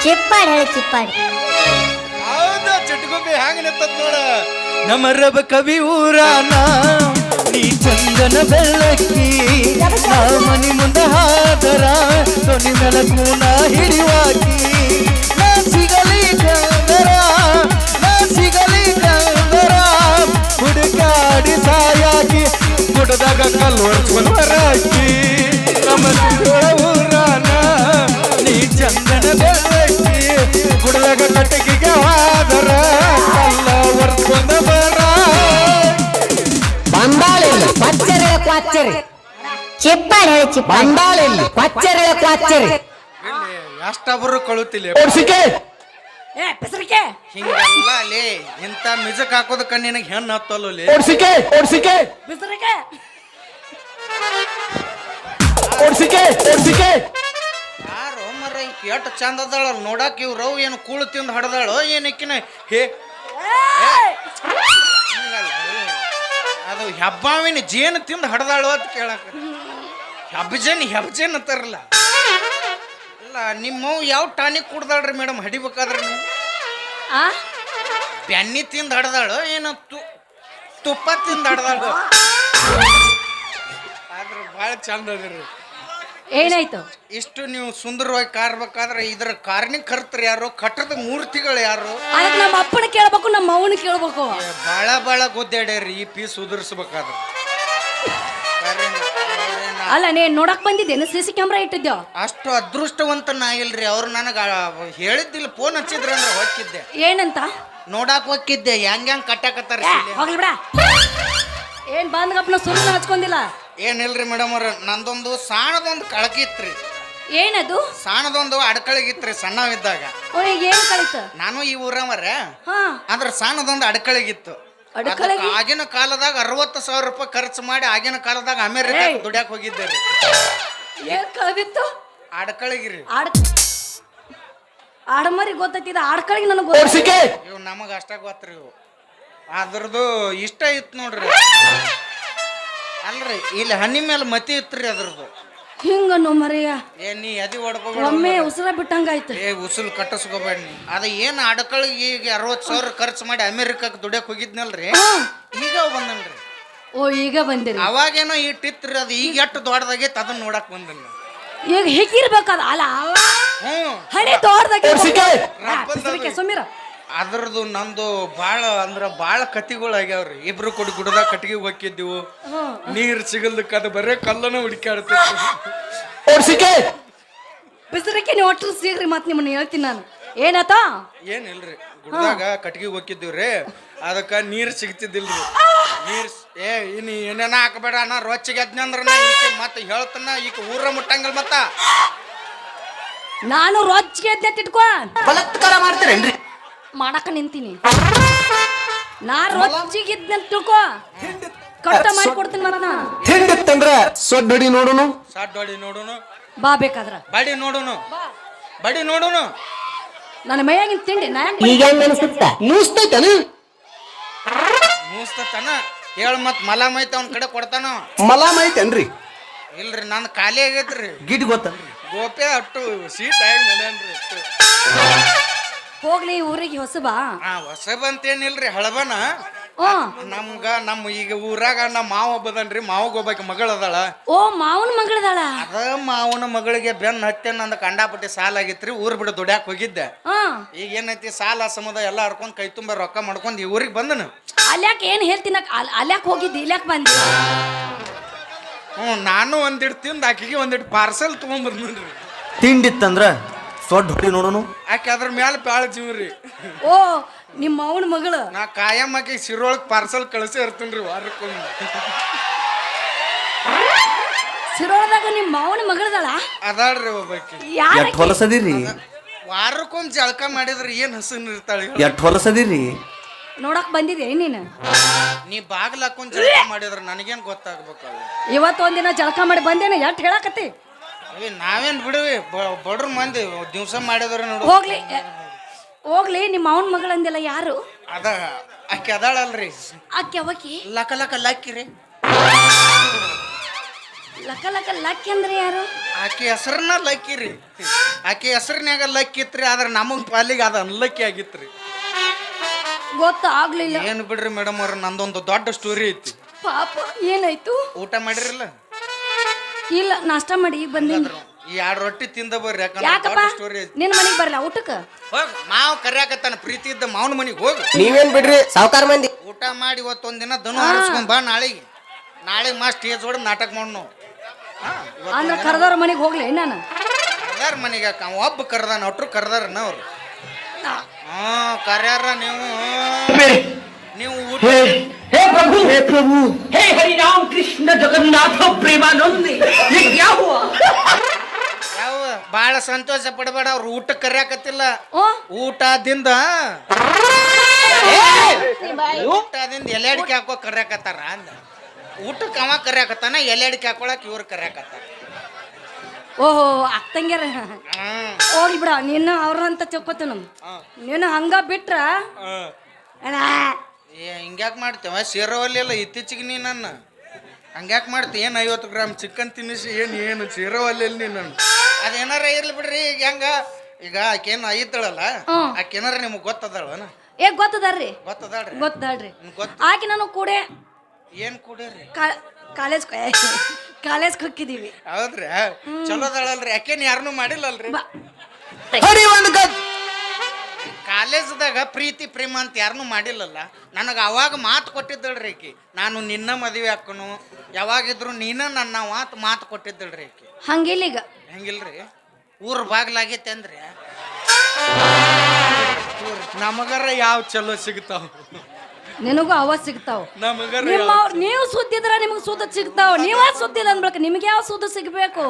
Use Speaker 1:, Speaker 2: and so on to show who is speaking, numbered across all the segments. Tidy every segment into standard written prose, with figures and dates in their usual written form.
Speaker 1: ಚಿಪ್ಪಾಡಿ ಹೇಳಿ ಚಿಪ್ಪಾಡಿ.
Speaker 2: ಹೌದಾ ಚಟಗುಬ್ಬಿ ಹ್ಯಾಂಗ ನಿಂತದ ನೋಡ. ನಮ್ಮ ರಬ ಕವಿ ಊರಾನ ನೀ ಚಂದನ ಬೆಳ್ಳಕ್ಕಿ ನಾ ಮನಿ ಮುಂದ ಹಾದರ ಸೊನಿ ಮೆಲಕೂನ ಹಿಡಿವಾಕಿ ನಾ ಸಿಗಲಿ ಕಂದರ ನಾ ಸಿಗಲಿ ಕಂದರ ಹುಡುಕಾಡಿ ಸಾಯಾಕಿ ಗುಡದಾಗ ಕಲ್ಲು ಹೊರ್ಸ್ಕೊಂಡು ಬರಾಕಿ ನಮ್ಮ ಊರಾನ ನೀ ಚಂದನ ಬೆಳ್ಳಕ್ಕಿ ಗುಡದಾಗ ಕಟ್ಟಗಿಗೆ ಹಾದರ ಕಲ್ಲ ಹೊರ್ಸ್ಕೊಂಡು ಬರ
Speaker 3: ಬಂದಾಳಿಲ್ಲ ಪಚ್ಚರೆ ಕ್ವಾಚ್ಚರಿ
Speaker 1: ಚಿಪ್ಪಾಡಿ ಹೇಳಿ ಚಿಪ್ಪಾಡಿ.
Speaker 3: ಬಂದಾಳಿಲ್ಲ ಪಚ್ಚರೆ ಕ್ವಾಚ್ಚರಿ
Speaker 2: ಎಷ್ಟೊಬ್ಬರು ಕಳುತ್ತಿಲ್ಲ
Speaker 3: ಓಡ್ಸಿಕೆ
Speaker 4: ಹೆಸರಿಕೆ
Speaker 2: ಹಿಂಗಲ್ಲ ಲೇ ಇಂಥ ಮಿಜಕ್ ಹಾಕೋದಕ್ಕ ನಿನಗೆ ಹೆಣ್ಣು ಹತ್ತಲ್ಲ
Speaker 3: ಓಡ್ಸಿಕೆ ಓಡ್ಸಿಕೆ
Speaker 4: ಬಿಸರಿಕೆ
Speaker 3: ಓಡ್ಸಿಕೆ ಓಡ್ಸಿಕೆ
Speaker 2: ಯಾರು ಮರ ಎಷ್ಟು ಚಂದ ಅದಾಳ ನೋಡಕ್ ಇವ್ ರವ್ ಏನು ಕೂಳು ತಿಂದು ಹಡ್ದಾಳು ಏನಕ್ಕಿನ ಹೇ ಹಿಂಗಲ್ಲ. ಅದು ಹೆಬ್ಬಾವಿನ ಜೇನು ತಿಂದು ಹಡ್ದಾಳು ಅಂತ ಕೇಳಕ ಹೆಬ್ಜೇನ್ ಅಂತಾರಲ್ಲ. ಅಲ್ಲ ನಿಮ್ಮವ್ ಯಾವ ಟಾನಿಕ್ ಕುಡ್ದಾಳ್ರಿ ಮೇಡಮ್ ಹಡಿಬೇಕಾದ್ರೆ ನೀವು
Speaker 4: ಆ
Speaker 2: ಬೆನ್ನಿ ತಿಂದು ಹಡ್ದಾಳು ಏನು ತುಪ್ಪ ತಿಂದು ಹಡ್ದಾಳು ಆದ್ರೆ ಭಾಳ ಚಂದ ಅದ್ರಿ.
Speaker 4: ಏನಾಯ್ತು?
Speaker 2: ಇಷ್ಟು ನೀವು ಸುಂದರವಾಗಿ ಕಾರ್ಬೇಕಾದ್ರೆ ಇದರ ಕಾರಣೀಕರ್ತರು ಯಾರು, ಕಟ್ಟದ ಮೂರ್ತಿಗಳು ಯಾರು?
Speaker 4: ಅದಕ್ಕೆ ನಮ್ಮ ಅಪ್ಪನ ಕೇಳ್ಬೇಕು, ನಮ್ಮ ಅವನ ಕೇಳ್ಬೇಕು.
Speaker 2: ಬಾಳ ಗುದ್ದಾಡ್ಯಾರಿ ಈ ಪೀಸ್ ಉದುರಿಸ್ಬೇಕಾದ್ರೆ.
Speaker 4: ಅಲ್ಲ ನೀನ್ ನೋಡಕ್ ಬಂದಿದ್ದೇನೆ, ಸಿಸಿ ಕ್ಯಾಮ್ರಾ ಇಟ್ಟಿದ್ದೆ.
Speaker 2: ಅಷ್ಟು ಅದೃಷ್ಟವಂತ ನಾ ಇಲ್ರಿ. ಅವ್ರು ನನಗ ಹೇಳಿದ್ದಿಲ್ಲ, ಫೋನ್ ಹಚ್ಚಿದ್ರ ಅಂದ್ರೆ ಹೋಗಿದ್ದೆ.
Speaker 4: ಏನಂತ
Speaker 2: ನೋಡಾಕ್ ಹೋಗಿದ್ದೆ ಹೆಂಗ್ ಕಟ್ಟಾಕತ್ತಾರ.
Speaker 4: ಹೋಗ್ಲಿ ಬಿಡ. ಏನ್ ಬಂದ್ಗಪ್ಪನ ಸುಮ್ಮನೆ ಹಚ್ಕೊಂಡಿಲ್ಲ.
Speaker 2: ಏನಿಲ್ರಿ ಮೇಡಮ್ ಅವ್ರ, ನಂದೊಂದು ಸಾಣದೊಂದು ಕಳಕಿತ್ರಿ.
Speaker 4: ಏನದು?
Speaker 2: ಸಾಣದೊಂದು ಅಡ್ಕಳಿಗಿತ್ರಿ ಸಣ್ಣವಿದ್ದಾಗ.
Speaker 4: ಈಗ ಏನ್ ಕಳಿತ?
Speaker 2: ನಾನು ಈ ಊರವರ
Speaker 4: ಹಾ
Speaker 2: ಆದ್ರ ಸಾಣದೊಂದು ಅಡ್ಕಳಿಗಿತ್ತು.
Speaker 4: ಅಡ್ಕಳಿಗಿ?
Speaker 2: ಆಗಿನ ಕಾಲದಾಗ 60,000 ರೂಪಾಯಿ ಖರ್ಚು ಮಾಡಿ ಆಗಿನ ಕಾಲದಾಗ ಅಮೇರಿಕ ದುಡ್ಯಾಕ್ ಹೋಗಿದ್ದೆ ರೀ.
Speaker 4: ಏನ್ ಕಳ್ದಿತ್ತು?
Speaker 2: ಅಡ್ಕಳಿಗಿರಿ.
Speaker 4: ಆಡಮರಿ ಗೊತ್ತೈತಿದ, ಆಡ್ಕಳಿಗೆ ನನಗೆ ಗೊತ್ತ.
Speaker 3: ಓಡ್ಸಿಕೆ
Speaker 2: ಇವ್ ನಮಗ ಅಷ್ಟ ಗೊತ್ತ್ರಿ. ಇವು ಅದ್ರದ್ದು ಇಷ್ಟ ಇತ್ತು ನೋಡ್ರಿ. ಅಲ್ರಿ ಇಲ್ಲಿ ಹನಿ ಮೇಲೆ ಮತಿ ಇತ್ರಿ ಅದ್ರದ್ದು.
Speaker 4: ಹಿಂಗನ್ನು ಮರಿಯ
Speaker 2: ನೀ ಅದಿ ಹೊಡ್ಕೋಬೇಡ.
Speaker 4: ಒಮ್ಮೆ ಉಸಿರ ಬಿಟ್ಟಂಗಾಯ್ತು.
Speaker 2: ಉಸುಲ್ ಕಟ್ಟಿಸ್ಕೋಬೇಡ ನೀ. ಅದ ಏನ್ ಅಡ್ಕಳಿಗೆ ಈಗ 60,000 ಖರ್ಚು ಮಾಡಿ ಅಮೇರಿಕಕ್ಕೆ ದುಡ್ಯಾಕ್ ಹೋಗಿದ್ನಲ್ರಿ, ಈಗ ಬಂದನ್ರಿ.
Speaker 4: ಓ ಈಗ ಬಂದಿರಿ.
Speaker 2: ಅವಾಗೇನೋ ಇಟ್ಟಿತ್ರಿ, ಅದು ಈಗ ಎಷ್ಟು ದೊಡ್ಡದಾಗೈತೆ ಅದನ್ನ ನೋಡಕ್ ಬಂದನ್.
Speaker 4: ಈಗ ಹೇಗಿರ್ಬೇಕದ ಅಲ್ಲ ಹಣೆ ದೊಡ್ಡದಾಗಿ ಸುಮೀರ.
Speaker 2: ಅದ್ರದ್ದು ನಂದು ಬಾಳ ಕತಿಗಳು ಆಗ್ಯಾವ್ರಿ. ಇಬ್ರು ಕೊಡಿ ಗುಡದಾಗ ಕಟ್ಟಿಗೆ ಹೋಗಿದ್ದೀವು, ನೀರ್ ಸಿಗಲ್ದಕ್ಕ ಅದು ಬರೇ ಕಲ್ಲನ ಹುಡುಕಾಡ್ತಿತ್ತು.
Speaker 3: ಓಡ್ಸಿಕೆ
Speaker 4: ಬಿಸಿರಕ್ಕೆ ನೀವು ಒಟ್ಟು ಸಿಗ್ರಿ, ಮತ್ ನಿಮ್ಮನ್ನ ಹೇಳ್ತೀನಿ ನಾನು. ಏನಾತ?
Speaker 2: ಏನಿಲ್ರಿ, ಗುಡದಾಗ ಕಟ್ಟಿಗೆ ಹೋಗಿದ್ದೀವ್ರಿ, ಅದಕ್ಕ ನೀರ್ ಸಿಗ್ತಿದ್ದಿಲ್ರಿ. ನೀರ್ ಇನ್ನು ಏನೇನ ಹಾಕಬೇಡ ನಾ ರೊಚ್ಚಿಗೆ ಅದ್ನಂದ್ರ ಈಕೆ ಮತ್ತೆ ಹೇಳ್ತಾನ ಈಗ ಊರ ಮುಟ್ಟಂಗಲ್ ಮತ್ತ.
Speaker 4: ನಾನು ರೊಚ್ಚಿಗೆ ಎತ್ತಿಟ್ಕೋ
Speaker 3: ಬಲತ್ಕಾರ ಮಾಡ್ತೀರೇನ್ರಿ?
Speaker 4: ಮಾಡಕ ನಿಂತೀನಿ. ನಾ ರೊಚ್ಚಿಗೆ ತಿಳ್ಕೊ, ಕಟ್ಟ ಮಾಡಿ ಕೊಡ್ತೀನಿ ಮರನ.
Speaker 3: ಹಿಂದಿತ್ತಂದ್ರ ಸೊಡ್ಡಡಿ ನೋಡುನು,
Speaker 2: ಸಾಡ್ವಾಡಿ ನೋಡುನು,
Speaker 4: ಬಾ ಬೇಕಾದ್ರ
Speaker 2: ಬಡಿ ನೋಡುನು, ಬಡಿ ನೋಡುನು.
Speaker 4: ನನ್ನ ಮೈಯಾಗಿನ ತಿಂಡಿ ನಾ
Speaker 3: ಈಗ ಹೆಂಗ ಅನಿಸುತ್ತ? ಮೂಸ್ತೈತನ
Speaker 2: ಮೂಸ್ತತನ ಹೇಳ ಮತ್ ಮಲ ಮೈತ ಅವ್ನ ಕಡೆ ಕೊಡ್ತಾನ.
Speaker 3: ಮಲಾಮ್ ಐತೇನ್ರಿ?
Speaker 2: ಇಲ್ರಿ ನಂದು ಖಾಲಿ ಆಗೈತ್ರಿ.
Speaker 3: ಗಿಡ್ ಗೊತ್ತನ್ರಿ?
Speaker 2: ಗೋಪೆ ಅಟ್ಟು ಸೀಟ್ ಆಗಿ ಮಾಡ್ಯಾನ್ರಿ ಅಟ್ಟು.
Speaker 4: ಹೋಗ್ಲಿ ಊರಿಗೆ ಹೊಸಬಾ?
Speaker 2: ಹೊಸಬ ಅಂತೇನಿಲ್ರಿ, ಹಳಬನ. ನಮ್ಮ ಈಗ ಊರಾಗ ನಮ್ಮ ಮಾವ ಒಬ್ಬದನ್ರಿ, ಮಾವಗ್ ಒಬ್ಬಾಕಿ ಮಗಳ ಅದಾಳ.
Speaker 4: ಓ ಮಾವನ ಮಗಳದಾಳ?
Speaker 2: ಅದ ಮಾವನ ಮಗಳಿಗೆ ಬೆನ್ನ ಹತ್ತೇನ ಅಂದ ಕಂಡಾಪಟ್ಟಿ ಸಾಲ ಆಗಿತ್ರಿ. ಊರ್ ಬಿಡ ದುಡ್ಯಾಕ್ ಹೋಗಿದ್ದೆ. ಈಗ ಏನೈತಿ, ಸಾಲ ಸಮುದ ಎಲ್ಲ ಹರ್ಕೊಂಡ್ ಕೈ ತುಂಬ ರೊಕ್ಕ ಮಾಡ್ಕೊಂಡ್ ಈ ಊರಿಗೆ ಬಂದನು.
Speaker 4: ಅಲ್ಯಾಕ ಏನ್ ಹೇಳ್ತೀನ, ಅಲ್ಯಾಕ ಹೋಗಿದ್ದಿ, ಇಲ್ಯಾಕ ಬಂದಿ?
Speaker 2: ನಾನು ಒಂದಿಟ್ಟು ತಿಂದು ಆಕಿಗೆ ಒಂದಿಟ್ಟು ಪಾರ್ಸೆಲ್ ತಗೊಂಡ್ಬಂದ್ರಿ.
Speaker 3: ತಿಂಡಿತ್ತಂದ್ರ ಸೊಡ್ಡ ಹೊಡಿ ನೋಡುನು.
Speaker 2: ಆಕೆ ಅದ್ರ ಮ್ಯಾಲ ಬ್ಯಾಳ ಜೀವ್ರಿ.
Speaker 4: ಓ ನಿಮ್ಮ ಅವನ ಮಗಳು?
Speaker 2: ನಾ ಕಾಯಂ ಆಕಿ ಸಿರೊಳಗ್ ಪಾರ್ಸೆಲ್ ಕಳಿಸಿ ಇರ್ತೀನ್ರಿ ವಾರಕ್ಕೊಮ್ಮೆ.
Speaker 4: ಸಿರೋಳದಾಗ ನಿಮ್ಮ ಮಾವನ ಮಗಳದಾಳ?
Speaker 2: ಅದಾಳ್ರಿ ಒಬ್ಬಾಕಿ.
Speaker 3: ಎಷ್ಟ್ ಹೊಲಸದಿರಿ?
Speaker 2: ವಾರಕ್ಕೊಂದ್ ಜಳಕ ಮಾಡಿದ್ರೆ ಏನ್ ಹಸನ್ ಇರ್ತಾಳೆ.
Speaker 3: ಎಷ್ಟ್ ಹೊಲಸದಿರಿ?
Speaker 4: ನೋಡಕ್ ಬಂದಿದೆ ನೀನು?
Speaker 2: ನೀ ಬಾಗ್ಲ ಹಾಕೊಂಡ್ ಜಳಕ ಮಾಡಿದ್ರ ನನಗೇನ್ ಗೊತ್ತಾಗ್ಬೇಕಲ್ಲ.
Speaker 4: ಇವತ್ತು ಒಂದಿನ ಜಳಕ ಮಾಡಿ ಬಂದೇನ, ಎಷ್ಟ್ ಹೇಳಕತ್ತಿ?
Speaker 2: ನಾವೇನ್ ಬಿಡುವಿ, ಬಡ್ರ ಮಂದಿ ದಿವ್ಸ ಮಾಡಿದ್ರ ನೋಡು.
Speaker 4: ಹೋಗ್ಲಿ ಹೋಗ್ಲಿ, ನಿಮ್ಮ ಅವನ ಮಗಳಂದಿಲ್ಲ ಯಾರು?
Speaker 2: ಅದ ಆಕಿ ಅದಾಳಲ್ರಿ,
Speaker 4: ಆಕೆ ಅವಕಿ
Speaker 2: ಲಕ ಲಕ ಲಕ್ಕಿರಿ.
Speaker 4: ಲಕ ಲಕ ಲಕ್ ಅಂದ್ರೆ ಯಾರು?
Speaker 2: ಆಕೆ ಹೆಸರನ್ನ ಲಕ್ಕಿರಿ. ಆಕೆ ಹೆಸರಿನ್ಯಾಗ ಲಕ್ಕಿ ಇತ್ರಿ, ಆದ್ರೆ ನಮಗ್ ಪಾಲಿಗೆ ಅದು ಅನ್ಲಕ್ಕಿ ಆಗಿತ್ರಿ.
Speaker 4: ಗೊತ್ತಾಗ್ಲಿಲ್ಲ.
Speaker 2: ಏನು ಬಿಡ್ರಿ ಮೇಡಮ್ ಅವ್ರ, ನಂದೊಂದು ದೊಡ್ಡ ಸ್ಟೋರಿ ಐತಿ.
Speaker 4: ಪಾಪ ಏನಾಯ್ತು?
Speaker 2: ಊಟ ಮಾಡಿರಲ್ಲ?
Speaker 4: ಇಲ್ಲ, ನಾಷ್ಟ ಮಾಡಿ ಈಗ ಬಂದಿನಿ.
Speaker 2: ಈ 2 ರೊಟ್ಟಿ ತಿಂದ ಬರ್ರಿ,
Speaker 4: ಯಾಕಪ್ಪ?
Speaker 2: ಯಾಕಂದ್ರೆ ಸ್ಟೋರಿ ಐತಿ.
Speaker 4: ನಿನ್ನ ಮನೆಗೆ ಬರಲ್ಲ ಊಟಕ್ಕ?
Speaker 2: ಹೋಗ್ ಮಾವ್ ಕರ್ಯಾಕತ್ತಾನ, ಪ್ರೀತಿ ಇದ್ದ ಮಾವನ ಮನಿಗೆ ಹೋಗು.
Speaker 5: ನೀವೇನ್ ಬಿಡ್ರಿ ಸಾವುಕಾರ ಮಂದಿ.
Speaker 2: ಊಟ ಮಾಡಿ ಇವತ್ತೊಂದ್ ದಿನ ದನ ಹಾರಿಸ್ಕೊಂಡ್ ಬಾ. ನಾಳೆಗೆ ಮಾ ಸ್ಟೇಜ್ ಹೊಡೆದ್ ನಾಟಕ ಮಾಡ್ ನಾವು.
Speaker 4: ಅಂದ್ರೆ ಕರೆದವ್ರ ಮನೆಗೆ ಹೋಗ್ಲಿ ನಾನು?
Speaker 2: ಕರ್ದಾರ ಮನೆಗೆ ಒಬ್ಬ ಕರ್ದಾನ, ಒಟ್ರು ಕರ್ದಾರನ ಅವ್ರು. ಕರ್ಯಾರ ನೀವು ಊಟ.
Speaker 6: हे प्रभु हे हरि राम कृष्ण जगन्नाथ प्रेमानंद ये क्या हुआ?
Speaker 2: ಯಾವ ಬಾಳ ಸಂತೋಷ ಪಡಬೇಡ, ಅವ್ರು ಊಟ ಕರ್ಯಾಕತ್ತಿಲ್ಲ.
Speaker 4: ಓ
Speaker 2: ಊಟದಿಂದ ಎಲೆ ಅಡಿಕೆ ಹಾಕೋ ಕರ್ಯಾಕತ್ತಾರ ಅಂದ. ಊಟಕ್ಕೆ ಅವ ಕರ್ಯಾಕತ್ತಾನ, ಎಲೆ ಅಡಿಕೆ ಹಾಕೊಳಕ್ ಇವ್ರು ಕರ್ಯಾಕತ್ತಾರ.
Speaker 4: ಓಹೋ ಅಕ್ಕಂಗ್ಯಾರ. ಹೋಗ್ಲಿ ಬಿಡ, ನೀನು ಅವ್ರಂತ ತಿಳ್ಕೊತ ನಮ್. ನೀನು ಹಂಗ ಬಿಟ್ರ
Speaker 2: ಹಿಂಗ್ಯಾಕ್ ಮಾಡ್ತೇವ? ಸೇರೋವಲ್ಲಿ ಎಲ್ಲ ಇತ್ತೀಚಿಗೆ ನೀ ನನ್ನ ಹಂಗ್ಯಾಕ್ ಮಾಡ್ತಿ? ಏನು 50 ಗ್ರಾಮ್ ಚಿಕನ್ ತಿನ್ನಿಸಿ ಏನು ಸೇರೋವಲ್ಲಿ ನೀ ನನ್ನ? ಅದೇನಾರ ಇರ್ಲಿ ಬಿಡ್ರಿ. ಈಗ ಹೆಂಗ ಈಗ ಆಕೇನು ಐತಳಲ್ಲ, ಆಕೇನಾರ ನಿಮ್ಗೆ ಗೊತ್ತದಳನ?
Speaker 4: ಏ ಗೊತ್ತದಾರ್ರಿ,
Speaker 2: ಗೊತ್ತದಾಳ್ರಿ.
Speaker 4: ಗೊತ್ತದಾಳ್ರಿ.
Speaker 2: ಗೊತ್ತ
Speaker 4: ಆಕೆ ನಾನು ಕೂಡ
Speaker 2: ಏನ್ ಕೂಡೇರಿ?
Speaker 4: ಕಾಲೇಜ್ ಹೋಗಿದ್ದೀವಿ.
Speaker 2: ಹೌದ್ರಿ? ಚಲೋದಳಲ್ರಿ? ಯಾಕೇನ್ ಯಾರನ್ನೂ ಮಾಡಿಲ್ಲಲ್ರಿ? ಕಾಲೇಜ್ದಾಗ ಪ್ರೀತಿ ಪ್ರೇಮ ಅಂತ ಯಾರನ್ನೂ ಮಾಡಿಲ್ಲಲ್ಲ. ನನಗೆ ಅವಾಗ ಮಾತು ಕೊಟ್ಟಿದ್ದಳ್ರಿ ಆಕಿ, ನಾನು ನಿನ್ನ ಮದುವೆ ಹಾಕನು, ಯಾವಾಗಿದ್ರು ನೀನ ನನ್ನ ಮಾತು ಕೊಟ್ಟಿದ್ದಳ್ರಿ ಆಕಿ.
Speaker 4: ಹಂಗಿಲ್ಲ ಈಗ.
Speaker 2: ಹೆಂಗಿಲ್ರಿ? ಊರ್ ಬಾಗ್ಲಾಗೈತೆ ಅಂದ್ರೆ ನಮಗರ ಯಾವ ಚಲೋ ಸಿಗ್ತಾವ?
Speaker 4: ನಿನಗೂ ಅವ ಸಿಗ್ತಾವ.
Speaker 2: ನಮಗರ
Speaker 4: ನೀವು ಸುದ್ದಿದ್ರ ನಿಮಗ್ ಸುದ್ದ ಸಿಗ್ತಾವ. ನೀವ ಸುದ್ದಿಲ್ಲ ಅನ್ಬೇಕು, ನಿಮ್ಗೆ ಯಾವ ಸುದ್ದ ಸಿಗ್ಬೇಕು?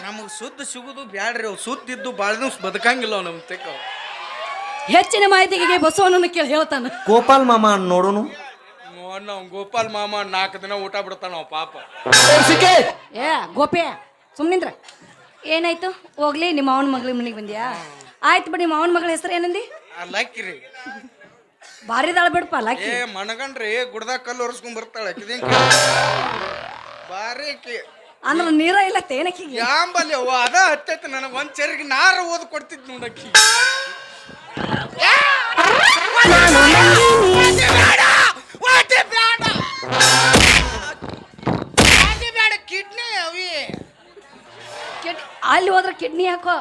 Speaker 2: ನಮಗ್ ಸುದ್ದ ಸಿಗುದು ಬ್ಯಾಡ್ರಿ. ಅವ್ ಸುದ್ದಿದ್ದು ಬಾಳ ದಿವ್ಸ ಬದುಕಂಗಿಲ್ಲ ಅವ್ ನಮ್ ತೆಕ್ಕ.
Speaker 4: ಹೆಚ್ಚಿನ ಮಾಹಿತಿಗೆ ಬಸವಣ್ಣನ ಕೇಳಿ ಹೇಳ್ತಾನ.
Speaker 3: ಗೋಪಾಲ್ ಮಾಮ ನೋಡೋನು.
Speaker 2: ನಾವು ಗೋಪಾಲ್ ಮಾಮ 4 ದಿನ ಊಟ ಬಿಡ್ತಾನ ಅವ್ ಪಾಪ.
Speaker 4: ಏ ಗೋಪೆ ಸುಮ್ನಿಂದ್ರ. ಏನಾಯ್ತು? ಹೋಗ್ಲಿ, ನಿಮ್ಮ ಅವನ ಮಗಳ ಮನೆಗೆ ಬಂದ್ಯಾ? ಆಯ್ತು ಬಿಡಿ. ನಿಮ್ಮ ಅವನ ಮಗಳ ಹೆಸರು ಏನಂದಿ?
Speaker 2: ಲಕ್ಕಿರಿ.
Speaker 4: ಭಾರಿ ದಾಳ ಬಿಡಪ್ಪ ಲಕ್ಕಿ.
Speaker 2: ಏ ಮನಗಂಡ್ರಿ ಗುಡ್ದಾಗ ಕಲ್ಲು ಒರೆಸ್ಕೊಂಡ್ ಬರ್ತಾಳೆ ಬಾರಿ.
Speaker 4: ಅಂದ್ರ ನೀರ ಇಲ್ಲ ತೇನಕ್ಕಿ
Speaker 2: ಯಾಂಬಲ್ಲಿ ಅವ್ವ ಅದ ಹತ್ತೈತಿ. ನನಗೆ ಒಂದ್ ಚರಿಗೆ ನಾರ ಓದ್ ಕೊಡ್ತಿದ್ ನೋಡಕ್ಕಿ. ಕಿಡ್ನಿ ಅವಿ
Speaker 4: ಅಲ್ಲಿ ಹೋದ್ರ ಕಿಡ್ನಿ ಹಾಕೋ.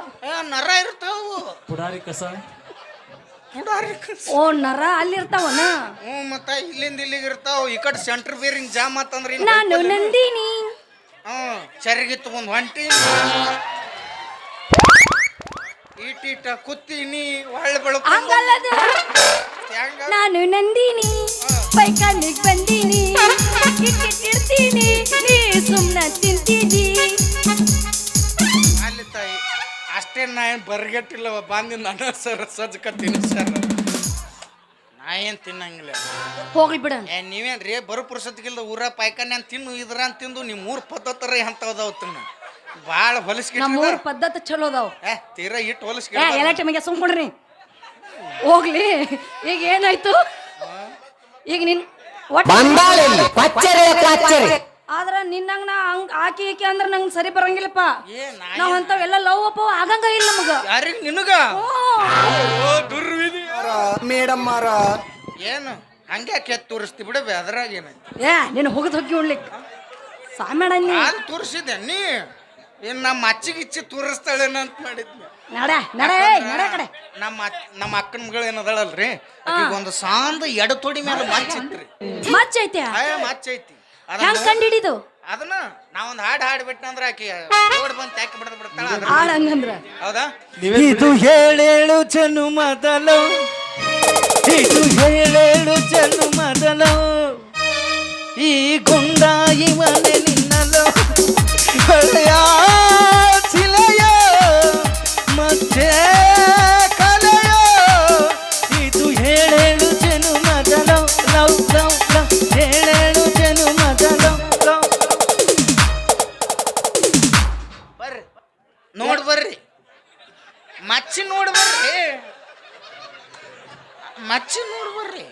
Speaker 2: ನರ ಇರ್ತಾವು. ಪುಡಾರಿ ಕಸ.
Speaker 4: ಓ ನರ ಅಲ್ಲಿ ಇರ್ತಾವನ?
Speaker 2: ಮತ್ತ ಇಲ್ಲಿಂದ ಇಲ್ಲಿಗೆ ಇರ್ತಾವ. ಈ ಕಡೆ ಸೆಂಟ್ರ್ ಬೇರಿಂಗ್ ಜಾಮ್ ಆತಂದ್ರಿ
Speaker 4: ನಾನು ನಂದಿನಿ.
Speaker 2: ಚರಿಗೆ ತಗೊಂಡ್ ಹೊಂಟಿ ಈಟೀಟ ಕುತ್ತೀನಿ ಒಳ್ಳೆ ಬೆಳಕು.
Speaker 4: ಹಂಗಲ್ಲದು. ನಾನು ನಂದಿನಿ ಬೈಕಲ್ಲಿಗೆ ಬಂದೀನಿ, ಇಟ್ಟಿರ್ತೀನಿ, ನೀ ಸುಮ್ಮನೆ ತಿಂತೀನಿ.
Speaker 2: ಅಲ್ಲಿ ತಾಯಿ ಅಷ್ಟೇ. ನಾ ಏನು ಬರ್ಗಟ್ಟಿಲ್ಲವ ಬಂದಿ ನನ್ನ ಸರ್ ಸಜ್ಕತ್ತೀನಿ ಸರ್. ನಾ ಏನು ತಿನ್ನಂಗಿಲ್ಲ.
Speaker 4: ಹೋಗ್ಲಿ ಬಿಡ.
Speaker 2: ನೀವೇನ್ರಿ ಬರೋ ಪುರುಸತ್ಗಿಲ್ದ ಊರ ಪಾಯ್ಕಾನೆ ಅಂತ ತಿನ್ನು ಇದ್ರ ಅಂತ ತಿಂದು ನಿಮ್ಮ 3 ಪದ್ಧತರ ಎಂತವದಾವ ತಿನ್ನ ಭಾಳ ಹೊಲಸ್ಗೆ.
Speaker 4: ನಮ್ಮ 3 ಪದ್ಧತಿ ಚಲೋ ಅದಾವ.
Speaker 2: ತೀರಾ ಇಟ್ಟು ಹೊಲಸ್ಗೆ
Speaker 4: ಎಲ್ಲ ಟೈಮಿಗೆ ಸುಮ್ಕೊಂಡ್ರಿ. ಹೋಗ್ಲಿ, ಈಗ ಏನಾಯ್ತು? ಈಗ ನಿನ್ ಆದ್ರ ನಿನ್ನಂಗ ನಾ ಹಂಗ ಆಕಿ ಈಕಿ ಅಂದ್ರ ನಂಗೆ ಸರಿ ಬರಂಗಿಲ್ಲಪ್ಪ. ನಾವ್ ಅಂತವೆಲ್ಲ ಲವ್ ಅಪ್ಪ ಆಗಂಗ ಇಲ್ಲ ನಮಗ.
Speaker 2: ಯಾರಿಗ ನಿನಗ? ದುರ್ವಿಧಿ
Speaker 3: ಮೇಡಮ್ ಮಾರ
Speaker 2: ಏನು ಹಂಗೆ ಕೆತ್ತ ತೋರಿಸ್ತಿ ಬಿಡಬೇ. ಅದ್ರಾಗ ಏನಾಯ್ತು?
Speaker 4: ನೀನು ಹೋಗದ್ ಹೋಗಿ ಉಣ್ಲಿಕ್ ಸಾಮೇಣ
Speaker 2: ನಾನು ತೋರಿಸಿದ್ದೆ. ನೀ ಏನ್ ನಮ್ಮ ಅಚ್ಚಿಗಿಚ್ಚಿ ತೋರಿಸ್ತಾಳೇನ ಅಂತ ಮಾಡಿದ್ನಿ.
Speaker 4: ನಡ ನಡ ನಡ ಕಡೆ.
Speaker 2: ನಮ್ಮ ಅಕ್ಕನ ಮಗಳು ಏನದಳಲ್ರಿ, ಒಂದು ಸಾಂದ ಎಡ ತೊಡಿ ಮೇಲೆ ಮಚ್ಚಿತ್ರಿ.
Speaker 4: ಮಚ್ಚ ಐತೆ?
Speaker 2: ಮಚ್ಚ ಐತಿ.
Speaker 4: ಹೆಂಗ್ ಕಂಡು ಹಿಡಿದು?
Speaker 2: ಅದನ್ನ ನಾವೊಂದು ಹಾಡು ಹಾಡ್ಬಿಟ್ನಂದ್ರ ಆಕಿ ಓಡ್ ಬಂದು ಯಾಕೆ ಬಿಡದ್ ಬಿಡ್ತಾಳ.
Speaker 4: ಹಾಡ್ ಹಂಗಂದ್ರ
Speaker 2: ಹೌದಾ?
Speaker 3: ಇದು 7 ಜನುಮದಲು, ಇದು 7 ಜನುಮದಲು, ಈ ಗುಂಡ ಇವನೇ ನಿನ್ನಲು, ಹಳೆಯ ಚಿಲೆಯೋ ಮತ್ತೆ ಕಲೆಯೋ, ಇದು 7 ಜನುಮದಲು, ಲವ್ ಲವ್ ಲವ್, 7 ಜನುಮದಲು ಲವ್.
Speaker 2: ಬರ್ರಿ ನೋಡ್ ಬರ್ರಿ, ಮಚ್ಚಿ ನೋಡ್ ಬರ್ರಿ, ಮಚ್ಚಿ ನೋಡ್ ಬರ್ರಿ.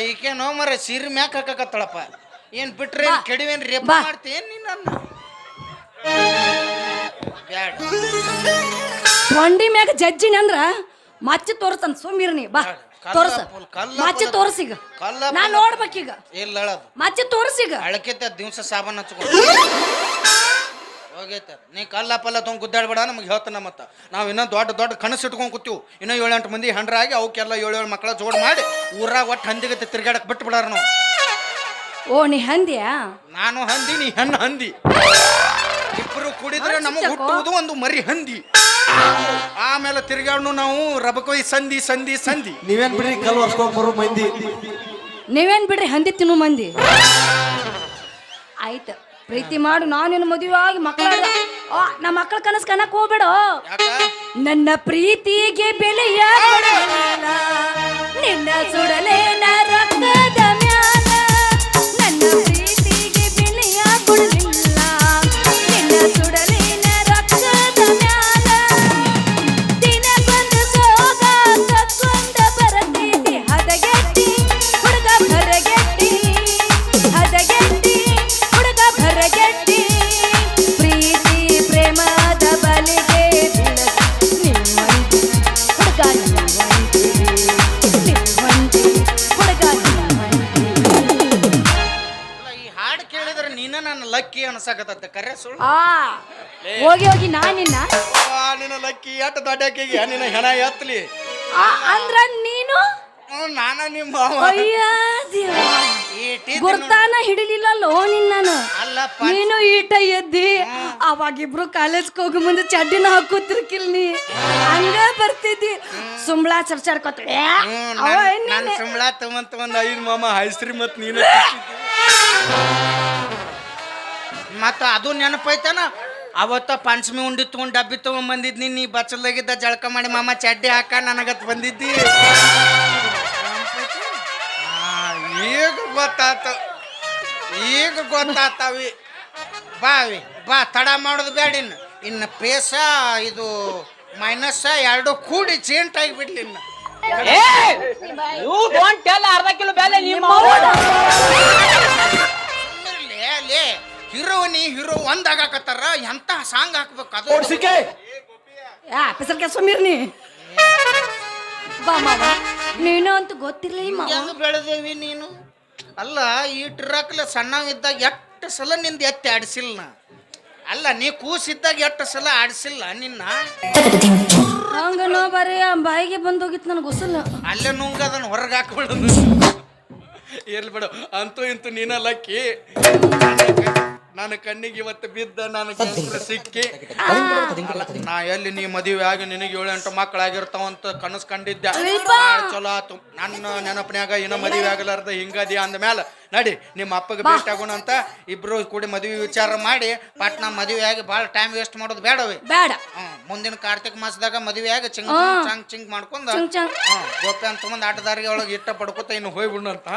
Speaker 2: ಈಕೆ ನೋ ಮರ ಸೀರೆ ಮ್ಯಾಕ್ ಹಾಕಕತ್ತಳಪ್ಪ. ಏನ್ ಬಿಟ್ರೆ
Speaker 4: ಬಾ.
Speaker 2: ಕೆಡವೇನ್ ರೇಪ್
Speaker 4: ಬಾ.
Speaker 2: ಮಾಡ್ತೇನ್ ನೀನ್ ನನ್ನ ಬ್ಯಾಡ
Speaker 4: ತೊಂಡಿ ಮ್ಯಾಗ ಜಜ್ಜಿನಿ ಅಂದ್ರ ಮಚ್ಚಿ ತೋರ್ಸನ್ ಸುಮ್ಮಿರ್ನಿ ಬಾ ತೋರ್ಸ ಮಚ್ಚಿ ತೋರ್ಸಿಗ ನಾ ನೋಡ್ಬೇಕೀಗ
Speaker 2: ಇಲ್ಲ ಹೇಳದು
Speaker 4: ಮಚ್ಚಿ ತೋರ್ಸಿಗ
Speaker 2: ಅಳಕೆತ್ತ ದಿವ್ಸ ಸಾಬನ್ ಹಚ್ಕೊಂಡು ಹೋಗೈತ ನೀ ಕಲ್ಲ ಪಲ್ಲ ತೊಗೊಂಡು ಗುದ್ದಾಡ್ಬೇಡ ನಮ್ಗೆ ಹೇಳ್ತಾನ ಮತ್ತ ನಾವು ಇನ್ನೂ ದೊಡ್ಡ ದೊಡ್ಡ ಕನಸು ಇಟ್ಕೊಂಡು ಕೂತೀವಿ ಇನ್ನೂ 7-8 ಮಂದಿ ಹೆಂಡ್ರಾಗಿ ಅವಕ್ಕೆಲ್ಲ 7 ಮಕ್ಕಳ ಜೋಡ್ ಮಾಡಿ ಊರಾಗ ಒಟ್ಟು ಹಂದಿಗತ್ತೆ ತಿರ್ಗಾಡಕ್ ಬಿಟ್ಟು ಬಿಡಾರ ನಾವು.
Speaker 4: ಓ ನೀ ಹಂದಿಯಾ?
Speaker 2: ನಾನು ಹಂದಿ ನೀ ಹೆಣ್ಣು ಹಂದಿ ಇಬ್ರು ಕೂಡಿದ್ರೆ ನಮಗೆ ಹುಟ್ಟುವುದು ಒಂದು ಮರಿ ಹಂದಿ. ಆಮೇಲೆ ತಿರ್ಗಾಡ್ನು ನಾವು ರಬಕೊಯ್ ಸಂಧಿ ಸಂಧಿ ಸಂಧಿ.
Speaker 3: ನೀವೇನ್ ಬಿಡ್ರಿ ಕಲ್ ವರ್ಷಕೊಂಡ್ ಬರೋ ಮಂದಿ.
Speaker 4: ನೀವೇನ್ ಬಿಡ್ರಿ ಹಂದಿ ತಿನ್ನು ಮಂದಿ. ಆಯ್ತು ಪ್ರೀತಿ ಮಾಡು, ನಾನು ನಿನ್ನ ಮದುವೆ ಆಗಿ ಮಕ್ಕಳ ನಮ್ಮ ಮಕ್ಕಳ ಕನಸು ಕನಕ್ ಹೋಗ್ಬೇಡ. ನನ್ನ ಪ್ರೀತಿಗೆ ಬೆಲೆಯ ಕೊಡಲಿಲ್ಲ, ನಿನ್ನ ಸುಡಲೇ ರಕ್ತದ ಮ್ಯಾಲ. ನನ್ನ ಪ್ರೀತಿಗೆ ಬೆಲೆಯ ಕೊಡಲಿಲ್ಲ, ನಿನ್ನ ಸುಡಲೇ ರಕ್ತದ ಮ್ಯಾಲ. ದಿನ ಬಂದು ಸೋಗ ತಕ್ಕೊಂಡ ಬರತೈತಿ ಹದಗೆಟ್ಟಿ ಹುಡುಗ ಭರಗೆಟ್ಟಿ, ಹದಗೆಟ್ಟಿ ಹುಡುಗ ಭರಗೆಟ್ಟಿ. ಪ್ರೀತಿ ಪ್ರೇಮದ ಬಲೆಗೆ ಬೀಳದೆ ನಿಮ್ಮಂತೆ ಹುಡುಗ ನಿಮ್ಮಂತೆ ಹುಡುಗ ನಿಮ್ಮಂತೆ.
Speaker 2: ಈ ಹಾಡು ಕೇಳಿದ್ರೆ ನೀನ ನನ್ನ ಲಕ್ಕಿ ಅನ್ಸಕತ್ತ ಕರೆ ಸುಳ್ಳು.
Speaker 4: ಹೋಗಿ ಹೋಗಿ ನಾನಿನ್ನ
Speaker 2: ನಿನ್ನ ಲಕ್ಕಿ ಎಟ್ಟು ದೊಡ್ಡಕ್ಕಿಗೆ ನಿನ್ನ ಹೆಣ ಎತ್ತಲಿ
Speaker 4: ಅಂದ್ರ ನೀನು
Speaker 2: ನಾನ ನಿಮ್ಮ
Speaker 4: ಅಯ್ಯ ದೇವ, ಗುರ್ತಾನ ಹಿಡಿಲಿಲ್ಲಲ್ಲೋ ನಿನ್ನನು.
Speaker 2: ಅಲ್ಲಪ್ಪ
Speaker 4: ನೀನು ಈಟ ಎದ್ದಿ ಅವಾಗಿಬ್ರು ಕಾಲೇಜ್ಗೆ ಹೋಗಿ ಮುಂದೆ ಚಡ್ಡಿನ ಹಾಕೋತಿರ್ಕಿಲ್ ನೀ ಹಂಗ ಬರ್ತಿದ್ದಿ ಸುಂಬಳ ಚರ್ಚಾಡ್ಕೊತ
Speaker 2: ನನ್ನ ಸಂಬಳ ತಗೊಂತ ಒಂದು 5 ಮಾಮ ಹೈಸ್ರಿ ಮತ್ ನೀನು ಮತ್ತ ಅದು ನೆನಪೈತಾನ. ಅವತ್ತ ಪಂಚಮಿ ಉಂಡಿ ತಗೊಂಡು ಡಬ್ಬಿ ತಗೊಂಡ್ ಬಂದಿದ್ನಿ, ನೀ ಬಚ್ಚಲ್ದಾಗಿದ್ದ ಜಳಕ ಮಾಡಿ ಮಾಮ ಚಡ್ಡಿ ಹಾಕ ನನಗತ್ ಬಂದಿದ್ದಿ. ಈಗ ಗೊತ್ತಾತ, ಈಗ ಗೊತ್ತಾತವಿ. ಬಾವಿ ಬಾ ತಡ ಮಾಡೋದು ಬೇಡ. ಇನ್ನು ಪೇಸ ಇದು ಮೈನಸ್ ಎರಡು ಕೂಡಿ ಚೇಂಟ್ ಆಗಿಬಿಡ್ಲಿ. ಇನ್ನು
Speaker 6: You don't tell ಅರ್ಧ ಕಿಲೋ ಬೆಲೆ ನಿಮ್ಮ
Speaker 2: ಅಲ್ಲೇ ಹೀರೋನಿ ಹೀರೋ ಒಂದಾಗಕತ್ತಾರ. ಎಂತ ಸಾಂಗ್ ಹಾಕ್ಬೇಕು ಅದು
Speaker 4: ಪಿಸರ್ಕೆ ಸುಮೀರ್ನಿ ಬಾ ಮಾವ. ನೀನು ಅಂತ ಗೊತ್ತಿರ್ಲಿಲ್ಲ ಮಾವ.
Speaker 2: ಹೆಂಗ ಬೆಳೆದೇವಿ ನೀನು. ಅಲ್ಲ ಈ ಟ್ರಕ್ಲೆ ಸಣ್ಣ ಇದ್ದಾಗ ಎಷ್ಟು ಸಲ ನಿಂದ ಎತ್ತಿ ಆಡಿಸಿಲ್ಲ. ಅಲ್ಲ ನೀ ಕೂಸಿದ್ದಾಗ ಎಷ್ಟು ಸಲ ಆಡಿಸಿಲ್ಲ ನಿನ್ನ.
Speaker 4: ಹಂಗ ನೋ ಬರೀ ಬಾಯಿಗೆ ಬಂದೋಗಿತ್ತು ನನಗೆ ಗೊಸಲ್ಲ.
Speaker 2: ಅಲ್ಲೇ ನುಂಗ ಅದನ್ನ ಹೊರಗೆ ಹಾಕ್ಬಿಡೋದು. ಇರ್ಲಿ ಬಿಡು, ಅಂತೂ ಇಂತೂ ನೀನ ಲಕ್ಕಿ. ನನ್ನ ಕಣ್ಣಿಗೆ ಇವತ್ತು ಬಿದ್ದ ನನಗೆ ಸಿಕ್ಕಿ. ನಾ ಎಲ್ಲಿ ನೀ ಮದುವೆ ಆಗಿ ನಿನಗೆ 7-8 ಮಕ್ಕಳಾಗಿರ್ತಾವಂತ ಕನಸು ಕಂಡಿದ್ದೆ. ಚಲೋ ಆತು. ನನ್ನ ನೆನಪಿನ್ಯಾಗ ಇನ್ನ ಮದುವೆ ಆಗಲಾರ್ದ ಹಿಂಗದಿ ಅಂದ್ಮೇಲೆ ನಡಿ ನಿಮ್ಮ ಅಪ್ಪಗೆ ಭೇಟಿ ಆಗೋಣ ಅಂತ ಇಬ್ರು ಕೂಡಿ ಮದುವೆ ವಿಚಾರ ಮಾಡಿ ಪಟ್ನಾ ಮದುವೆ ಆಗಿ ಭಾಳ ಟೈಮ್ ವೇಸ್ಟ್ ಮಾಡೋದು ಬೇಡವೇ
Speaker 4: ಬೇಡ.
Speaker 2: ಮುಂದಿನ ಕಾರ್ತಿಕ ಮಾಸದಾಗ ಮದುವೆ ಆಗಿ ಚಿಂಗ್ ಚಿಂಗ್ ಮಾಡ್ಕೊಂಡ ಗೋಪಿ ಅಂತ ಮುಂದೆ ಆಟದಾರಿಗೆ ಒಳಗೆ ಇಟ್ಟ ಪಡ್ಕೊತ ಇನ್ನು ಹೋಗ್ಬಿಡ್ನು ಅಂತ.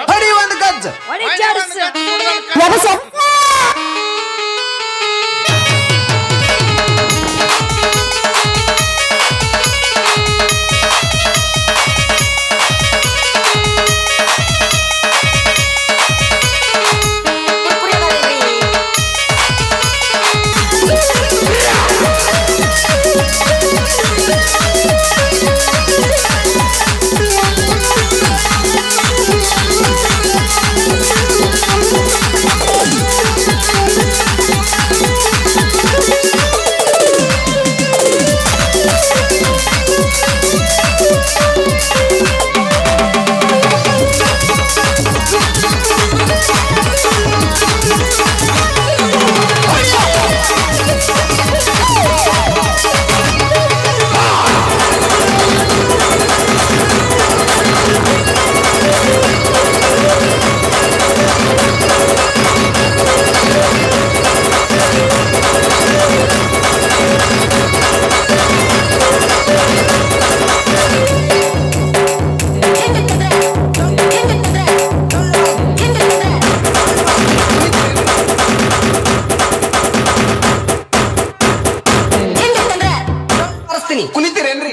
Speaker 5: ಕುಣಿತೀರೇನ್ರಿ?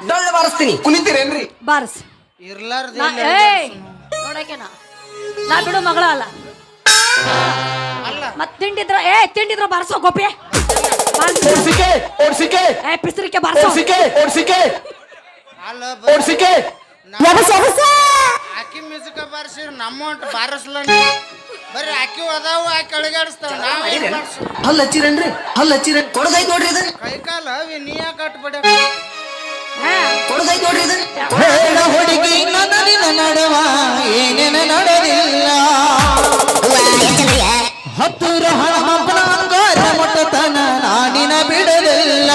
Speaker 5: ಡೊಳ್ಳು ಬಾರಿಸ್ತೀನಿ, ಕುಣಿತೀರೇನ್ರಿ?
Speaker 4: ಬಾರಸ್
Speaker 2: ಇರ್ಲಾರ್ದ
Speaker 4: ನೋಡಕ್ಕೆ ನಾ ಬಿಡು ಮಗಳ ಅಲ್ಲ
Speaker 2: ಅಲ್ಲ
Speaker 4: ಮತ್ ತಿಂಡಿದ್ರ ತಿಂಡಿದ್ರ ಬಾರ್ಸೋ ಗೋಪಿ
Speaker 3: ಓಡ್ಸಿಕೆ ಓಡ್ಸಿಕೆ
Speaker 4: ಪಿಸ್ರಿಕೆ ಬಾರ್ಸೋ
Speaker 3: ಓಡ್ಸಿಕೆ ಓಡ್ಸಿಕೆ
Speaker 2: ಅಲ್ಲ
Speaker 3: ಓಡ್ಸಿಕೆ
Speaker 2: ಆಕಿ ಮ್ಯೂಸಿಕ್ ಬಾರಿಸಿರ್ ನಮ್ಮ ಹೊಂಟು ಬಾರಿಸ್ಲ ಬರೀ ಆಕಿ ಅದಾವು ಆಕಿ ಅಳಿಗಾಡಿಸ್ತಾವ ನಾವು ಏನ್ ಬಾರಿಸ್
Speaker 5: ಹಲ್ಲ ಹಚ್ಚಿರೇನ್ರಿ ಹಲ್ಲ ಹಚ್ಚಿರ ಕೊಡದೈತ್ ನೋಡ್ರಿ ಇದು
Speaker 2: ಕೈ ಕಾಲ ನೀ ಯಾಕೆ ಕಟ್ಬಿಡ
Speaker 5: ಕೊಡದೈತ್ ನೋಡ್ರಿ ಇದು
Speaker 3: ಹೇಳ ಹುಡುಗಿ ನನ್ನ ನಡುವ ಏನೇನ ನಡೆದಿಲ್ಲ ಹತ್ತೂರ ಹಣಮಪ್ಪನ ಅಂಗಾರ ಮುಟ್ಟತನ ನಾಡಿನ ಬಿಡಲಿಲ್ಲ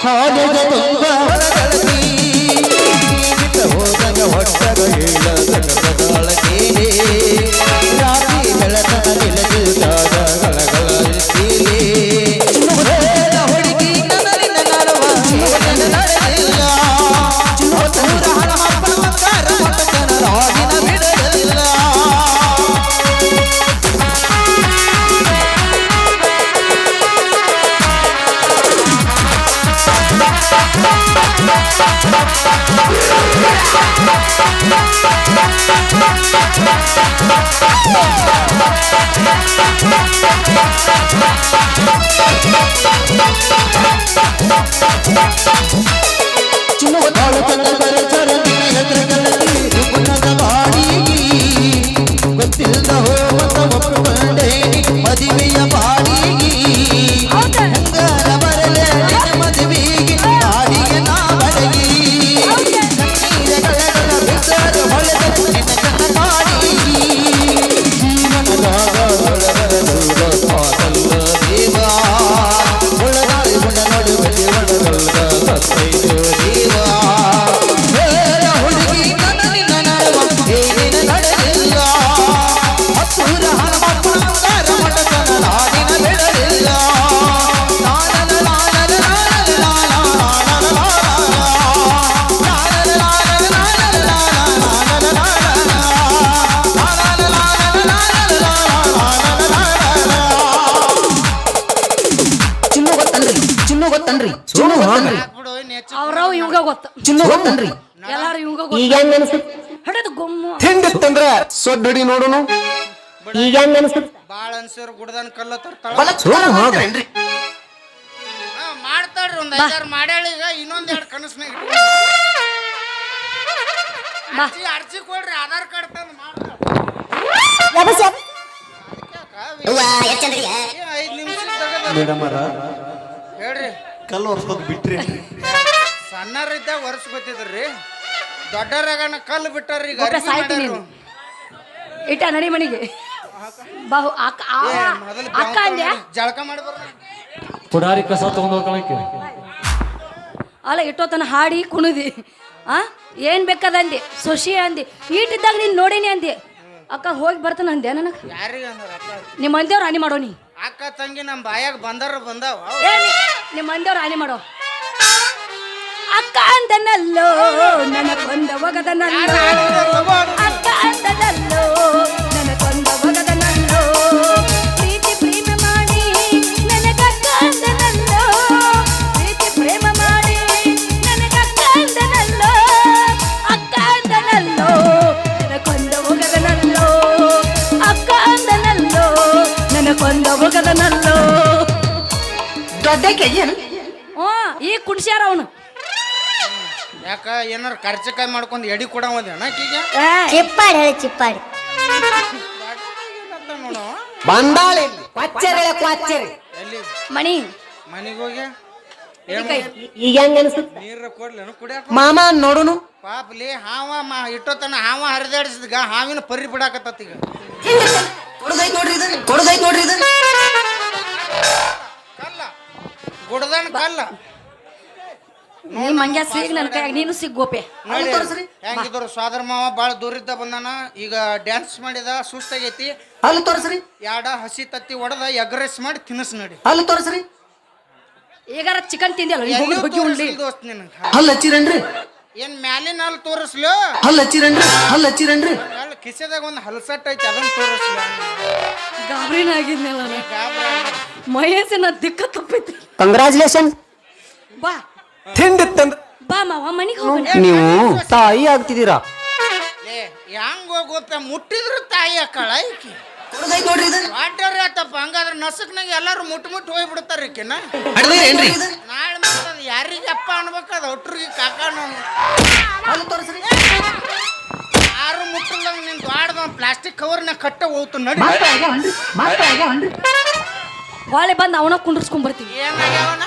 Speaker 3: ಕಾಲೇಜ ತುಂಬ ಹೊರಗಳತಿ ಹೋದಾಗ ಹೊಟ್ಟಗ ಹೇಳದಳಗೆ ರಾತ್ರಿ ಬೆಳತನ ನಿಲಗಿಲ್ದಾಗ ಗಳಗಳೀಲಿ ಹೇಳ ಹುಡುಗಿ ನನ್ನ ನಡುವ ಏನೇನ ನಡೆದಿಲ್ಲ ಹತ್ತೂರ ಹಣಮಪ್ಪನ ಅಂಗಾರ ಮುಟ್ಟತನ ನಾಡಿನ ಬಿಡಲಿಲ್ಲ ಚಿನ್ನುವ ತಾಳು ಚಂದ್ರ ಚರಂದಿನ ಎದುರುಗಳಲ್ಲಿ ರುಬ್ಬುನದ ಬಾಡಿಗೆ ಗೊತ್ತಿಲ್ಲದ ಹೋಮತ ಒಪ್ಪಿಕೊಂಡೆ ಮದುವೆಯ ಬಾಡಿಗೆ ಹಂಗಾರ ಬರಲೆ ಮದುವೆಗೆ ಬಾಡಿಗೆ ನಾ ಬಡಗಿ ನೀರಗಳ ಬಿದ್ದರ ಹೊಳೆದ ನಿನ್ನ ಕಣ್ಣ ಬಾಡಿಗೆ ಜೀವನದಾಗ ಒಳಗಲ್ಲ ದೇವ ಒಳಗಾಳಿ ಗುಣ ನಡುವೆ ಒಳಗಲ್ಲ ಸತ್ತೈದು ದೇವ ಹೇಳ ಹುಡುಗಿ ನನ್ನ ನಡುವ ಏನೇನ ನಡೆದಿಲ್ಲ ಹತ್ತೂರ ಹಣಮಪ್ಪನ ಅಂಗಾರ ಮಠತನ ನಾಡಿನ ಬಿಡಲಿಲ್ಲ
Speaker 5: ಚಿನ್ನು ಗೊತ್ತನ್ರಿ ಚಿನ್ನು ಗೊತ್ತನ್ರಿ ಚಿನ್ನು ಗೊತ್ತನ್ರಿ
Speaker 2: ಬಿಡು ನೆಚ್ಚ
Speaker 4: ಅವ್ರವ್ ಇವಂಗ ಗೊತ್ತ
Speaker 5: ಚಿನ್ನು ಗೊತ್ತನ್ರಿ
Speaker 4: ಎಲ್ಲಾರು ಇವಂಗ ಗೊತ್ತ ಹಿಡಿದು ಗೊಮ್ಮು
Speaker 3: ಹಿಂದಿತ್ತಂದ್ರ ಸೊಡ್ಡಡಿ ನೋಡುನು
Speaker 1: ಈಗ ಹೆಂಗ ಅನ್ಸುತ್ತೆ
Speaker 2: ಬಾಳ ಅನ್ಸರ್ ಗುಡ್ದನ್ ಕಲ್ಲ ತರ್ತಾಳ
Speaker 5: ಹೋಗ್ರಿ
Speaker 2: ಮಾಡ್ತಾಳ್ರಿ ಒಂದ್ 5-6 ಮಾಡ್ಯಾಳ ಈಗ ಇನ್ನೊಂದ್ 2 ಕನಸ್ನಾಗ
Speaker 4: ಬಾ.
Speaker 2: ಅರ್ಜಿ ಕೊಡ್ರಿ ಆಧಾರ್ ಕಾರ್ಡ್ ತಂದು ಮಾಡ್ತಾಳ 5 ನಿಮಿಷ
Speaker 3: ಮೇಡಮ್
Speaker 2: ಹೇಳ್ರಿ
Speaker 3: ಕಲ್ಲು ಹೊರ್ಸ್ಕೊಂಡ್ ಬಿಟ್ರಿ
Speaker 2: ಸಣ್ಣರಿದ್ದಾಗ ವರ್ಷ ಗೊತ್ತಿದ್ರಿ ದೊಡ್ಡರಾಗನ ಕಲ್ಲು ಬಿಟ್ಟಾರ್ರಿ ಈಗ
Speaker 4: ಗೋಪೆ
Speaker 2: ಅರ್ಬಿ
Speaker 4: ಸಾಯ್ತಿ
Speaker 2: ಮಾಡ್ಯಾರು.
Speaker 4: ನೀನು ಇಟ್ಟ ನಡಿ ಮನಿಗೆ ಬಾಹು ಅಕ್ಕ
Speaker 2: ಏ, ಮೊದಲು
Speaker 4: ಅಕ್ಕ ಅಂದ್ಯ
Speaker 2: ಜಳಕ ಮಾಡಿ ಬರ್ರಿ
Speaker 3: ಪುಡಾರಿ ಕಸ ತಗೊಂಡ್ ಹೋಗ್ಕೊಳಕ್ಕೆ
Speaker 4: ಅಲ್ಲ ಇಟ್ಟೋತನ ಹಾಡಿ ಕುಣಿದಿ ಏನ್ ಬೇಕಾದಂದಿ ಸೊಸಿ ಅಂದಿ ಈಟಿದ್ದಾಗ ನೀನ್ ನೋಡೇನಿ ಅಂದಿ ಅಕ್ಕ ಹೋಗಿ ಬರ್ತಾನ ಅಂದ್ಯ ನನಗ
Speaker 2: ಯಾರಿಗೆ ಅಂದ್ರ ಅಕ್ಕ
Speaker 4: ನಿಮ್ಮ ಮಂದಿಯವ್ರು ಹಾನಿ ಮಾಡೋನಿ
Speaker 2: ಅಕ್ಕ ತಂಗಿ ನಮ್ಮ ಬಾಯಾಗ ಬಂದಾರ ಬಂದಾವ
Speaker 4: ನಿಮ್ಮ ಮಂದಿಯವ್ರು ಹಾನಿ ಮಾಡೋ ಅಕ್ಕ ಅಂತನಲ್ಲೋ ನನ್ನ ಕೊಂದ ಒಗದನಲ್ಲೋ ಅಕ್ಕ ಅಂತನಲ್ಲೋ ನನ್ನ ಕೊಂದ ಒಗದನಲ್ಲೋ ಪ್ರೀತಿ ಪ್ರೇಮ ಮಾಡಿ ನನಗಕ್ಕ ಅಂತನಲ್ಲೋ ಪ್ರೀತಿ ಪ್ರೇಮ ಮಾಡಿ ನನಗಕ್ಕ ಅಂತನಲ್ಲೋ ಅಕ್ಕ ಅಂತನಲ್ಲೋ ನನ್ನ ಕೊಂದ ಒಗದನಲ್ಲೋ ಅಕ್ಕ ಅಂತನಲ್ಲೋ ನನ್ನ ಕೊಂದ ಒಗದನಲ್ಲೋ
Speaker 5: ದೊಡ್ಡ ಕೆಯ್ಯನು
Speaker 4: ಈಗ ಕುಡ್ಸ್ಯಾರ ಅವನು
Speaker 2: ಯಾಕ ಏನಾರ ಖರ್ಚಕಾಯಿ ಮಾಡ್ಕೊಂಡು ಎಡಿ ಕೊಡವದ ಅಣ್ಣಕೀಗ
Speaker 1: ಚಿಪ್ಪಾಡಿ ಹೇಳಿ ಚಿಪ್ಪಾಡಿ
Speaker 2: ನೋಡವ
Speaker 5: ಬಂದಾಳಿ ಕ್ವಾಚ್ಚರಿ ಕ್ವಾಚ್ಚರಿ
Speaker 2: ಎಲ್ಲಿ
Speaker 4: ಮಣಿ
Speaker 2: ಮನಿಗೆ ಹೋಗಿ
Speaker 4: ಕೈ
Speaker 1: ಈಗ ಹೆಂಗ ಅನ್ಸುತ್ತೆ
Speaker 2: ನೀರ ಕೊಡ್ಲೇನು ಕುಡಿಯಾಕ
Speaker 5: ಮಾಮ ನೋಡುನು
Speaker 2: ಪಾಪ್ಲಿ ಹಾವ ಇಟ್ಟೋತನ ಹಾವ ಹರಿದಾಡಿಸಿದ್ಗ ಹಾವಿನ ಪರಿ ಬಿಡಾಕತ್ತ ಈಗ
Speaker 5: ಕೊಡದೈತ್ ನೋಡ್ರಿ ಇದು ಕೊಡದೈತ್ ನೋಡ್ರಿ ಇದು
Speaker 2: ಕಲ್ಲ ಗುಡ್ದನ್ ಕಲ್ಲ
Speaker 4: ನೀ ಮಂಗ್ಯ ಸಿಗ್ ನನ್ನ ಕೈಯಾಗ ನೀನು ಸಿಗ್ಗೋಪೆ
Speaker 2: ನೋಡಿ
Speaker 5: ತೋರ್ಸ್ರಿ.
Speaker 2: ಹೆಂಗಿದ್ರು ಸ್ವಾದರ ಮಾವ ಭಾಳ ದೂರಿದ್ದ ಬಂದಾನ ಈಗ ಡ್ಯಾನ್ಸ್ ಮಾಡಿದ ಸುಸ್ತಾಗೈತಿ
Speaker 5: ಅಲ್ಲಿ ತೋರ್ಸ್ರಿ
Speaker 2: ಯಾಡ ಹಸಿ ತತ್ತಿ ಒಡದ ಎಗ್ರೆಸ್ ಮಾಡಿ ತಿನ್ನಿಸ್ ನೋಡಿ
Speaker 5: ಅಲ್ಲಿ ತೋರ್ಸ್ರಿ
Speaker 4: ಈಗಾರ ಚಿಕನ್ ತಿಂದಿಯಲ್ಲ ನೀ ಹೋಗಿ ಹೋಗಿ ಉಂಡಿ
Speaker 2: ದೋಸ್ತ್ ನಿನಗೆ
Speaker 5: ಹಲ್ಲ ಹಚ್ಚಿರೇನ್ರಿ
Speaker 2: ಏನ್ ಮ್ಯಾಲಿನ ಅಲ್ಲಿ ತೋರಿಸ್ಲು
Speaker 5: ಹಲ್ಲ ಹಚ್ಚಿರೇನ್ರಿ ಹಲ್ಲ ಹಚ್ಚಿರೇನ್ರಿ
Speaker 2: ಅಲ್ಲಿ ಕಿಸೆದಾಗ ಒಂದು ಹಲ್ಸಟ್ ಐತಿ ಅದನ್ನ ತೋರಿಸ್ಲು
Speaker 4: ಗಾಬರಿನ ಆಗಿದ್ನಲ್ಲ ಮಹೇಶನ ದಿಕ್ಕ ತಪ್ಪೈತಿ
Speaker 5: ಕಂಗ್ರಾಚುಲೇಷನ್
Speaker 4: ಬಾ
Speaker 3: ಹಿಂದಿತ್ತಂದ್ರ
Speaker 4: ಬಾ ಮಾವ ಮನಿಗೆ ಹೋಗೋಣ
Speaker 5: ನೀವು ತಾಯಿ ಆಗ್ತಿದ್ದೀರಾ
Speaker 2: ಏ ಹೆಂಗ್ ಹೋಗುತ್ತ ಮುಟ್ಟಿದ್ರು ತಾಯಿ ಅಕ್ಕಳ ಈಕಿ
Speaker 5: ಹುಡುಗೈತ್ ನೋಡ್ರಿ ಇದು
Speaker 2: ವಾಟರ್ ಆತಪ್ಪ ಹಂಗಾದ್ರೆ ನಸಕ್ನಾಗ ಎಲ್ಲಾರು ಮುಟ್ಟು ಹೋಗ್ಬಿಡ್ತಾರ ಈಕಿನ
Speaker 5: ಹಡ್ದೈರೇನ್ರಿ
Speaker 2: ನಾಳೆ ಮಾಡ್ತದ ಯಾರಿಗೆ ಅಪ್ಪ ಅನ್ಬೇಕದ ಒಟ್ರಿಗೆ ಕಾಕ
Speaker 5: ಅಲ್ಲಿ ತೋರಿಸ್ರಿ
Speaker 2: ಯಾರು ಮುಟ್ಟಲ್ದಂಗ ನಿನ್ ದ್ವಾಡ್ದ ಪ್ಲಾಸ್ಟಿಕ್ ಕವರ್ನ ಕಟ್ಟ ಹೋಗ್ತು ನಡಿ
Speaker 4: ಹೊಳೆ ಬಂದು ಅವನ ಕುಂಡ್ರಸ್ಕೊಂಡ್ ಬರ್ತೀವಿ
Speaker 2: ಏನಾಗ್ಯಾವನ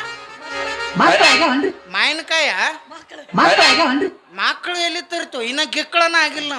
Speaker 2: ಮಾವಿನಕಾಯ ಮಕ್ಕಳು ಎಲ್ಲಿ ತರ್ತು ಇನ್ನ ಗಿಕ್ಕಳನ ಆಗಿಲ್ಲ